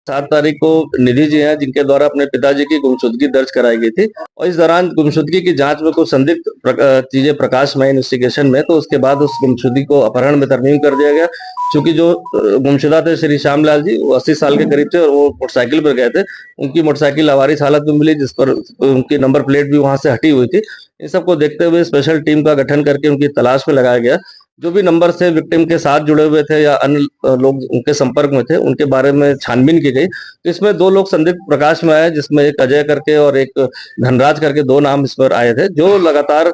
7 तारीख को निधि जी हैं जिनके द्वारा अपने पिताजी की गुमशुदगी दर्ज कराई गई थी और इस दौरान गुमशुदगी की जांच में कुछ संदिग्ध चीजें प्रकाश में आई इन्वेस्टिगेशन में, तो उसके बाद उस गुमशुदगी को अपहरण में तरमीम कर दिया गया। चूंकि जो गुमशुदा थे श्री श्यामलाल जी, वो 80 साल के करीब थे और वो मोटरसाइकिल पर गए थे। उनकी मोटरसाइकिल लावारिस हालत में मिली, जिस पर उनकी नंबर प्लेट भी वहां से हटी हुई थी। इन सबको देखते हुए स्पेशल टीम का गठन करके उनकी तलाश में लगाया गया। जो भी नंबर से विक्टिम के साथ जुड़े हुए थे या अन्य लोग उनके संपर्क में थे, उनके बारे में छानबीन की गई। तो इसमें 2 लोग संदिग्ध प्रकाश में आए, जिसमें एक अजय करके और एक धनराज करके 2 नाम इस पर आए थे, जो लगातार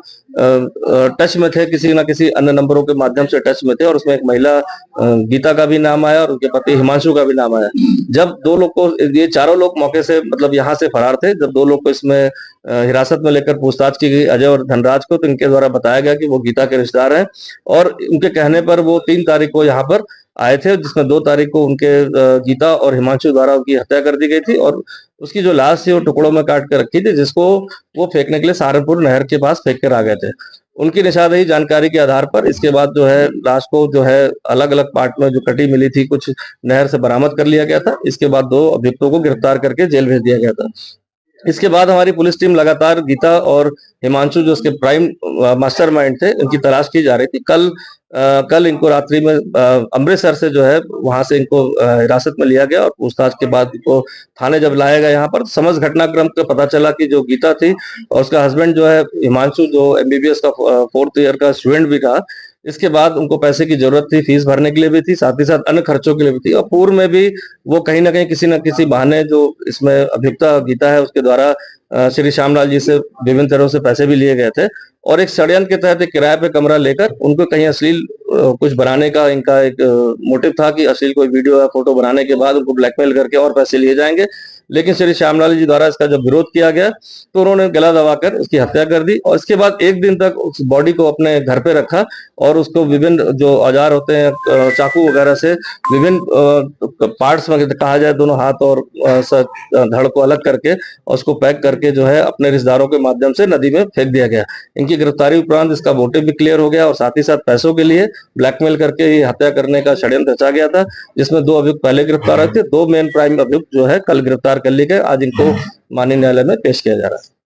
टच में थे, किसी न किसी अन्य नंबरों के माध्यम से टच में थे। और उसमें एक महिला गीता का भी नाम आया और उनके पति हिमांशु का भी नाम आया। जब 2 लोग को, ये चारों लोग मौके से मतलब यहाँ से फरार थे, जब 2 लोग को इसमें हिरासत में लेकर पूछताछ की गई, अजय और धनराज को, तो इनके द्वारा बताया गया कि वो गीता के रिश्तेदार हैं और उनके कहने पर वो 3 तारीख को यहाँ पर आए थे, जिसमें 2 तारीख को उनके गीता और हिमांशु द्वारा उनकी हत्या कर दी गई थी और उसकी जो लाश थी वो टुकड़ों में काट कर रखी थी, जिसको वो फेंकने के लिए सहारनपुर नहर के पास फेंक कर आ गए थे। उनकी निशानदेही जानकारी के आधार पर इसके बाद जो है लाश को जो है अलग अलग पार्ट में जो कटी मिली थी, कुछ नहर से बरामद कर लिया गया था। इसके बाद 2 अभियुक्तों को गिरफ्तार करके जेल भेज दिया गया था। इसके बाद हमारी पुलिस टीम लगातार गीता और हिमांशु, जो उसके प्राइम मास्टरमाइंड थे, इनकी तलाश की जा रही थी। कल इनको रात्रि में अमृतसर से जो है वहां से इनको हिरासत में लिया गया और पूछताछ के बाद इनको थाने जब लाया गया यहाँ पर, समझ घटनाक्रम का पता चला कि जो गीता थी और उसका हस्बैंड जो है हिमांशु, जो एमबीबीएस का 4th ईयर का स्टूडेंट भी था, इसके बाद उनको पैसे की जरूरत थी, फीस भरने के लिए भी थी, साथ ही साथ अन्य खर्चों के लिए भी थी और पूर्व में भी वो कहीं ना कहीं किसी न किसी बहाने, जो इसमें अभियुक्ता गीता है उसके द्वारा श्री श्यामलाल जी से विभिन्न तरह से पैसे भी लिए गए थे और एक षड्यंत्र के तहत एक किराए पे कमरा लेकर उनको कहीं अश्लील कुछ बनाने का इनका एक मोटिव था कि अश्लील कोई वीडियो या फोटो बनाने के बाद उनको ब्लैकमेल करके और पैसे लिए जाएंगे। लेकिन श्री श्यामलाल जी द्वारा इसका जब विरोध किया गया तो उन्होंने गला दबाकर उसकी हत्या कर दी और इसके बाद 1 दिन तक उस बॉडी को अपने घर पे रखा और उसको विभिन्न जो औजार होते हैं, चाकू वगैरह से विभिन्न पार्ट्स में कहा जाए, दोनों हाथ और धड़ को अलग करके और उसको पैक करके जो है अपने रिश्तेदारों के माध्यम से नदी में फेंक दिया गया। इनकी गिरफ्तारी उपरांत इसका मोटिव भी क्लियर हो गया और साथ ही साथ पैसों के लिए ब्लैकमेल करके ये हत्या करने का षड्यंत्र रचा गया था, जिसमें 2 अभियुक्त पहले गिरफ्तार हुए थे। 2 मेन प्राइम अभियुक्त जो है कल गिरफ्तार कर लिए गए। आज इनको माननीय न्यायालय में पेश किया जा रहा है।